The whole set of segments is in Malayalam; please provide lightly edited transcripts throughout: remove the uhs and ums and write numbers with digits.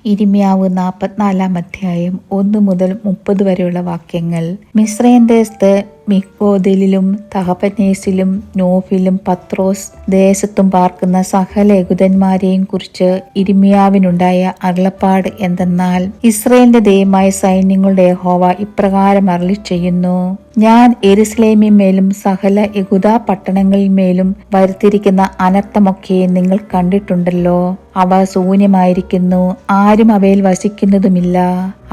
ഇരിമ്യാവ് 44 അധ്യായം 1 മുതൽ 30 വരെയുള്ള വാക്യങ്ങൾ. മിസ്രയീം ദേശത്ത് മിഗ്ദോലിലും തഹപനേസിലും നോഫിലും പത്രോസ് ദേശത്തും പാർക്കുന്ന സകല യഹൂദന്മാരെയും കുറിച്ച് ഇരിമ്യാവിനുണ്ടായ അരുളപ്പാട് എന്തെന്നാൽ, ഇസ്രായേലിന്റെ ദൈവമായ സൈന്യങ്ങളുടെ യഹോവ ഇപ്രകാരം അരുളിച്ചെയ്യുന്നു: ഞാൻ യെരൂശലേമിന്മേലും സകല യഹൂദാ പട്ടണങ്ങളിന്മേലും വരുത്തിയിരിക്കുന്ന അനർത്ഥമൊക്കെ നിങ്ങൾ കണ്ടിട്ടുണ്ടല്ലോ. അവ ശൂന്യമായിരിക്കുന്നു, ആരും അവയിൽ വസിക്കുന്നതുമില്ല.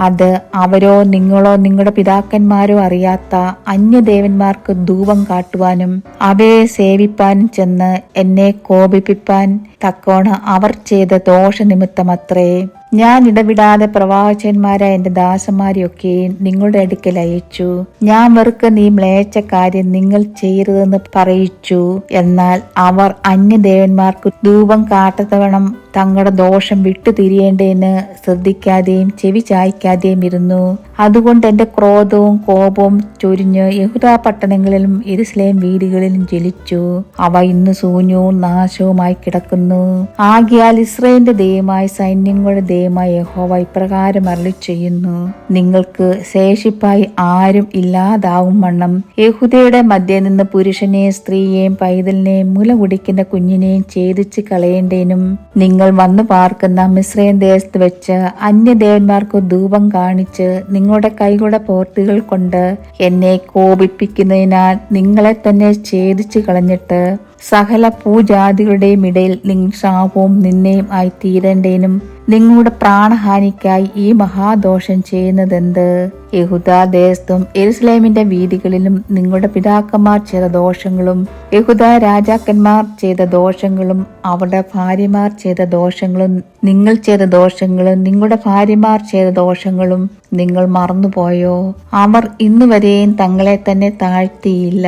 അത് അവരോ നിങ്ങളോ നിങ്ങളുടെ പിതാക്കന്മാരോ അറിയാത്ത അന്യദേവന്മാർക്ക് ധൂപം കാട്ടുവാനും അവയെ സേവിപ്പാനും ചെന്ന് എന്നെ കോപിപ്പിപ്പാൻ തക്കോണം അവർ ചെയ്ത ദോഷനിമിത്തമത്രേ. ഞാൻ ഇടവിടാതെ പ്രവാചകന്മാരായ എന്റെ ദാസന്മാരെയൊക്കെ നിങ്ങളുടെ അടുക്കൽ അയച്ചു. ഞാൻ വെറുക്കുന്ന ഈ മ്ലേച്ഛ കാര്യം നിങ്ങൾ ചെയ്യരുതെന്ന് പറയിച്ചു. എന്നാൽ അവർ അന്യദേവന്മാർക്ക് ധൂപം കാട്ടത്തവണ്ണം തങ്ങളുടെ ദോഷം വിട്ടുതിരിയേണ്ടതിന് ശ്രദ്ധിക്കാതെയും ചെവി ചായ്ക്കാതെയും ഇരുന്നു. അതുകൊണ്ട് എന്റെ ക്രോധവും കോപവും ചൊരിഞ്ഞ് യഹൂദാ പട്ടണങ്ങളിലും യെരൂശലേം വീടുകളിലും ജ്വലിച്ചു. അവ ഇന്ന് ശൂന്യവും നാശവുമായി കിടക്കുന്നു. ആകയാൽ ഇസ്രായേലിന്റെ ദൈവമായ സൈന്യങ്ങളുടെ ദൈവമായ യഹോവ ഇപ്രകാരം അരുളിച്ചെയ്യുന്നു: നിങ്ങൾക്ക് ശേഷിപ്പായി ആരും ഇല്ലാതാവും വണ്ണം യഹൂദയുടെ മധ്യേ നിന്ന് പുരുഷനെയും സ്ത്രീയെയും പൈതലിനെയും മുല കുടിക്കുന്ന കുഞ്ഞിനെയും ഛേദിച്ച് കളയേണ്ടതിനും നിങ്ങൾ വന്നു പാർക്കുന്ന മിസ്രയീം ദേശത്ത് വെച്ച് അന്യദേവന്മാർക്ക് ധൂപം കാണിച്ച് നിങ്ങളുടെ കൈകളുടെ പ്രവൃത്തികൾ കൊണ്ട് എന്നെ കോപിപ്പിക്കുന്നതിനാൽ നിങ്ങളെ തന്നെ ഛേദിച്ചു കളഞ്ഞിട്ട് സകല ഭൂജാതികളുടെയും ഇടയിൽ നിങ്ങൾ ശാപവും നിന്നയും ആയി തീരേണ്ടതിനും നിങ്ങളുടെ പ്രാണഹാനിക്കായി ഈ മഹാദോഷം ചെയ്യുന്നതെന്ത്? യഹൂദാ ദേശത്തും യെരൂശലേമിന്റെ വീഥികളിലും നിങ്ങളുടെ പിതാക്കന്മാർ ചെയ്ത ദോഷങ്ങളും യഹൂദാ രാജാക്കന്മാർ ചെയ്ത ദോഷങ്ങളും അവരുടെ ഭാര്യമാർ ചെയ്ത ദോഷങ്ങളും നിങ്ങൾ ചെയ്ത ദോഷങ്ങളും നിങ്ങളുടെ ഭാര്യമാർ ചെയ്ത ദോഷങ്ങളും നിങ്ങൾ മറന്നുപോയോ? അവർ ഇന്നുവരെയും തങ്ങളെ തന്നെ താഴ്ത്തിയില്ല.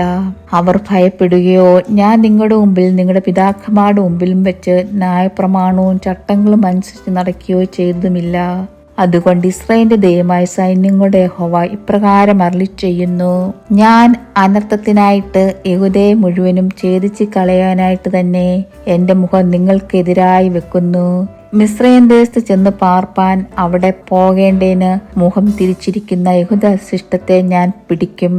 അവർ ഭയപ്പെടുകയോ ഞാൻ നിങ്ങളുടെ മുമ്പിൽ നിങ്ങളുടെ പിതാക്കന്മാരുടെ മുമ്പിലും വെച്ച് ന്യായപ്രമാണവും ചട്ടങ്ങളും അനുസരിച്ച് നടക്കുകയോ ചെയ്തതുമില്ല. അതുകൊണ്ട് ഇസ്രായേലിന്റെ ദൈവമായ സൈന്യങ്ങളുടെ യഹോവ ഇപ്രകാരം അരുളിച്ചെയ്യുന്നു: ഞാൻ അനർത്ഥത്തിനായിട്ട് യഹൂദയെ മുഴുവനും ഛേദിച്ച് കളയാനായിട്ട് തന്നെ എന്റെ മുഖം നിങ്ങൾക്കെതിരായി വെക്കുന്നു. മിസ്രയീം ദേശത്ത് ചെന്ന് പാർപ്പാൻ അവിടെ പോകേണ്ടതിന് മുഖം തിരിച്ചിരിക്കുന്ന യഹൂദ ശിഷ്ടത്തെ ഞാൻ പിടിക്കും.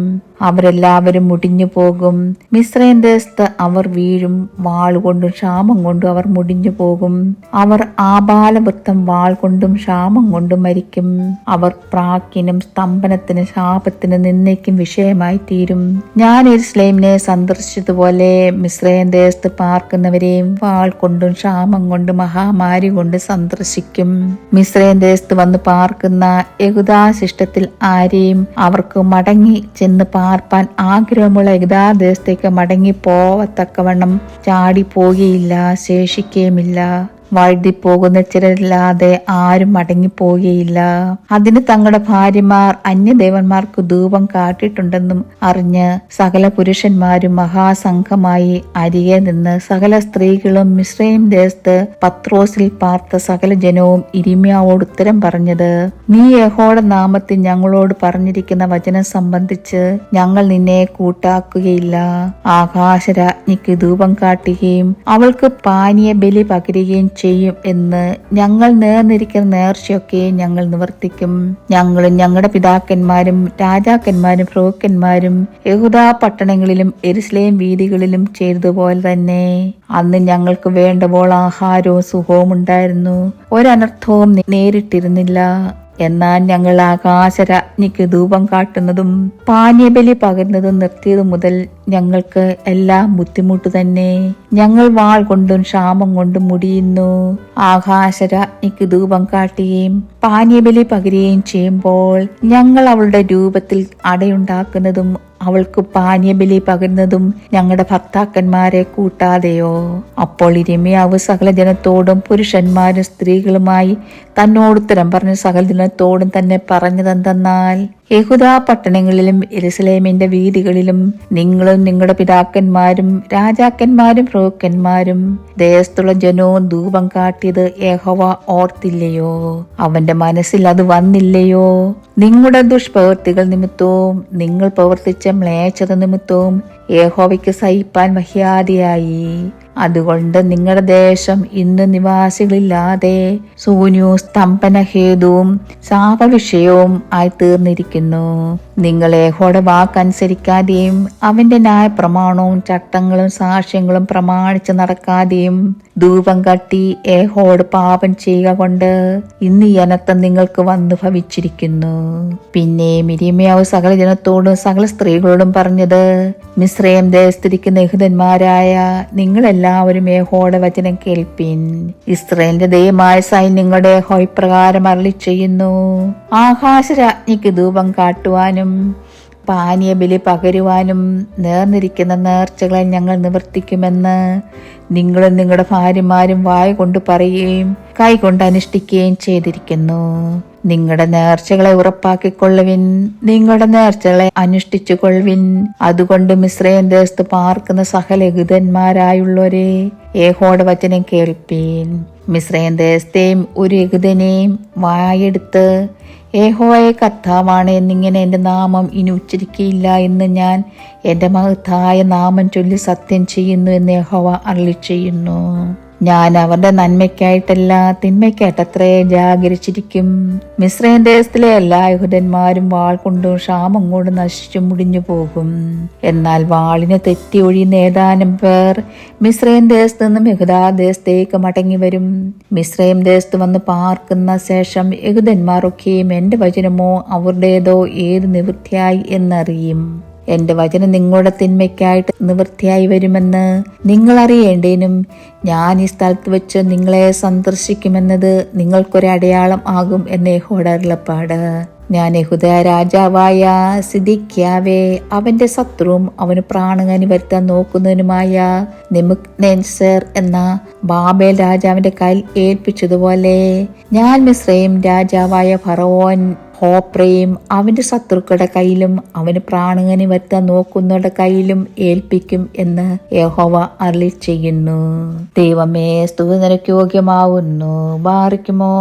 അവരെല്ലാവരും മുടിഞ്ഞു പോകും. മിസ്രയീം ദേശത്ത് അവർ വീഴും. വാളുകൊണ്ടും ക്ഷാമം കൊണ്ടും അവർ മുടിഞ്ഞു പോകും. അവർ ആബാലവൃത്തം വാൾ കൊണ്ടും ക്ഷാമം കൊണ്ടും മരിക്കും. അവർ പ്രാക്കിനും സ്തംഭനത്തിനും ശാപത്തിനും നിന്ദയ്ക്കും വിഷയമായി തീരും. ഞാൻ യെരൂശലേമിനെ സന്ദർശിച്ചതുപോലെ മിസ്രയീം ദേശത്ത് പാർക്കുന്നവരെയും വാൾ കൊണ്ടും ക്ഷാമം കൊണ്ടും മഹാമാരി കൊണ്ട് സന്ദർശിക്കും. മിസ്രയീം ദേശത്ത് വന്ന് പാർക്കുന്ന യഹൂദാ ശിഷ്ടത്തിൽ ആരെയും അവർക്ക് മടങ്ങി ചെന്ന് പാർപ്പാൻ ആഗ്രഹമുള്ള യഹൂദാ ദേശത്തേക്ക് മടങ്ങി പോവത്തക്കവണ്ണം ചാടി പോകുകയില്ല, ശേഷിക്കുകയുമില്ല. വഴുതിപ്പോകുന്ന ചിലരില്ലാതെ ആരും മടങ്ങിപ്പോകുകയില്ല. അതിന് തങ്ങളുടെ ഭാര്യമാർ അന്യദേവന്മാർക്ക് ധൂപം കാട്ടിയിട്ടുണ്ടെന്നും അറിഞ്ഞ് സകല പുരുഷന്മാരും മഹാസംഘമായി അരികെ നിന്ന് സകല സ്ത്രീകളും മിസ്രയീം ദേശത്ത് പത്രോസിൽ പാർത്ത സകല ജനവും ഇരിമ്യാവോട് ഉത്തരം പറഞ്ഞത്: നീ യഹോവയുടെ നാമത്തിൽ ഞങ്ങളോട് പറഞ്ഞിരിക്കുന്ന വചനം സംബന്ധിച്ച് ഞങ്ങൾ നിന്നെ കൂട്ടാക്കുകയില്ല. ആകാശരാജ്ഞിക്ക് ധൂപം കാട്ടുകയും അവൾക്ക് പാനീയ ബലി പകരുകയും ചെയ്യും എന്ന് ഞങ്ങൾ നേർന്നിരിക്കുന്ന നേർച്ചയൊക്കെ ഞങ്ങൾ നിവർത്തിക്കും. ഞങ്ങളും ഞങ്ങളുടെ പിതാക്കന്മാരും രാജാക്കന്മാരും പ്രഭുക്കന്മാരും യഹൂദാ പട്ടണങ്ങളിലും യെരൂശലേം വീഥികളിലും ചെയ്തതുപോലെ തന്നെ. അന്ന് ഞങ്ങൾക്ക് വേണ്ടപ്പോൾ ആഹാരവും സുഖവും ഉണ്ടായിരുന്നു, ഒരനർത്ഥവും നേരിട്ടിരുന്നില്ല. എന്നാൽ ഞങ്ങൾ ആകാശരാജ്ഞിക്ക് ധൂപം കാട്ടുന്നതും പാനീയബലി പകരുന്നതും നിർത്തിയതു മുതൽ ഞങ്ങൾക്ക് എല്ലാം ബുദ്ധിമുട്ട് തന്നെ. ഞങ്ങൾ വാൾ കൊണ്ടും ക്ഷാമം കൊണ്ടും മുടിയുന്നു. ആകാശരാജ്ഞിക്ക് ധൂപം കാട്ടുകയും പാനീയബലി പകരുകയും ചെയ്യുമ്പോൾ ഞങ്ങൾ അവളുടെ രൂപത്തിൽ അടയുണ്ടാക്കുന്നതും അവൾക്ക് പാനീയബലി പകരുന്നതും ഞങ്ങളുടെ ഭർത്താക്കന്മാരെ കൂട്ടാതെയോ? അപ്പോൾ ഇരിമ്യാവ് സകല ജനത്തോടും പുരുഷന്മാരും സ്ത്രീകളുമായി തന്നോടുത്തരം പറഞ്ഞ സകല ജനത്തോടും തന്നെ പറഞ്ഞതെന്തെന്നാൽ, യഹൂദാ പട്ടണങ്ങളിലും യെരൂശലേമിന്റെ വീഥികളിലും നിങ്ങളും നിങ്ങളുടെ പിതാക്കന്മാരും രാജാക്കന്മാരും പ്രഭുക്കന്മാരും ദേശത്തുള്ള ജനവും ധൂപം കാട്ടിയത് യഹോവ ഓർത്തില്ലയോ? അവന്റെ മനസ്സിൽ അത് വന്നില്ലയോ? നിങ്ങളുടെ ദുഷ്പ്രവൃത്തികൾ നിമിത്തവും നിങ്ങൾ പ്രവർത്തിച്ച മ്ലേച്ഛത നിമിത്തവും യഹോവയ്ക്ക് സഹിപ്പാൻ വയ്യാതെയായി. അതുകൊണ്ട് നിങ്ങളുടെ ദേശം ഇന്ന് നിവാസികളില്ലാതെ ശൂന്യവും സ്തംഭനഹേതുവും ശാപവിഷയവും ആയി തീർന്നിരിക്കുന്നു. നിങ്ങൾ യഹോവയുടെ വാക്കനുസരിക്കാതെയും അവന്റെ ന്യായ പ്രമാണവും ചട്ടങ്ങളും സാക്ഷ്യങ്ങളും പ്രമാണിച്ച് നടക്കാതെയും ധൂപം കട്ടി യഹോവയോട് പാപം ചെയ്യുക കൊണ്ട് ഇന്ന് ഈ അനർത്ഥം നിങ്ങൾക്ക് വന്നു ഭവിച്ചിരിക്കുന്നു. പിന്നെ മിര്യാമു സകല ജനത്തോടും സകല സ്ത്രീകളോടും പറഞ്ഞത്, മിസ്രയീം ദേശത്തിരിക്കുന്ന യഹൂദന്മാരായ നിങ്ങളെല്ലാവരും യഹോവയുടെ വചനം കേൾപ്പിൻ. ഇസ്രായേലിന്റെ ദൈവമായ സൈന്യങ്ങളുടെ യഹോവ ഇപ്രകാരം അരുളിച്ചെയ്യുന്നു, ആകാശരാജ്ഞിക്ക് ധൂപം കാട്ടുവാനും പാനീയബലി പകരുവാനും നേർന്നിരിക്കുന്ന നേർച്ചകളെ ഞങ്ങൾ നിവർത്തിക്കുമെന്ന് നിങ്ങളും നിങ്ങളുടെ ഭാര്യമാരും വായ കൊണ്ട് പറയുകയും കൈകൊണ്ട് അനുഷ്ഠിക്കുകയും ചെയ്തിരിക്കുന്നു. നിങ്ങളുടെ നേർച്ചകളെ ഉറപ്പാക്കിക്കൊള്ളുവിൻ, നിങ്ങളുടെ നേർച്ചകളെ അനുഷ്ഠിച്ചു കൊള്ളുവിൻ. അതുകൊണ്ട് മിസ്രയീം ദേശത്ത് പാർക്കുന്ന സകല യഹൂദന്മാരായുള്ളവരെ യഹോവയുടെ വചനം കേൾപ്പീൻ. മിസ്രയീം ദേശത്തെയും ഒരു യഹൂദനെയും വായെടുത്ത് യഹോവയെ കർത്താവാണ് എന്നിങ്ങനെ എൻ്റെ നാമം ഇനി ഉച്ചരിക്കയില്ല എന്ന് ഞാൻ എൻ്റെ മഹത്തായ നാമം ചൊല്ലി സത്യം ചെയ്യുന്നു എന്ന് യഹോവ അരുളിച്ചെയ്യുന്നു. ഞാൻ അവരുടെ നന്മയ്ക്കായിട്ടല്ല തിന്മയ്ക്കായിട്ടത്രേ ജാഗരിച്ചിരിക്കും. മിസ്രയീം ദേശത്തിലെ എല്ലാ യഹൂദന്മാരും വാൾ കൊണ്ടും ക്ഷാമം കൊണ്ടും നശിച്ചു മുടിഞ്ഞു പോകും. എന്നാൽ വാളിന് തെറ്റി ഒഴിയുന്ന ഏതാനും പേർ മിസ്രയീം ദേശത്ത് നിന്നും യഹൂദാ ദേശത്തേക്ക് മടങ്ങി വരും. മിസ്രയീം ദേശത്ത് വന്ന് പാർക്കുന്ന ശേഷം യഹൂദന്മാരൊക്കെയും എൻ്റെ വചനമോ അവരുടേതോ ഏത് നിവൃത്തിയായി എന്നറിയും. എന്റെ വചനം നിങ്ങളുടെ തിന്മയ്ക്കായിട്ട് നിവൃത്തിയായി വരുമെന്ന് നിങ്ങൾ അറിയേണ്ടേനും ഞാൻ ഈ സ്ഥലത്ത് വെച്ച് നിങ്ങളെ സന്ദർശിക്കുമെന്നത് നിങ്ങൾക്കൊരടയാളം ആകും എന്ന് യഹോവയുടെ അരുളപ്പാട്. ഞാൻ യഹൂദ രാജാവായ സിദെക്കീയാവെ അവന്റെ ശത്രുവും അവന് പ്രാണഹാനി വരുത്താൻ നോക്കുന്നവനുമായ നെബൂഖദ്നേസർ എന്ന ബാബേൽ രാജാവിന്റെ കയ്യിൽ ഏൽപ്പിച്ചതുപോലെ ഞാൻ മിസ്രയീം രാജാവായ ഫറവോൻ ഹോപ്രയും അവന്റെ ശത്രുക്കളുടെ കയ്യിലും അവന് പ്രാണഹാനി വരുത്താൻ നോക്കുന്നവരുടെ കയ്യിലും ഏൽപ്പിക്കും എന്ന് യഹോവ അരുളിച്ചെയ്യുന്നു. ദൈവമേ, സ്തുതി നിനക്ക് യോഗ്യമാവുന്നു. ബാറിക്കുമോ.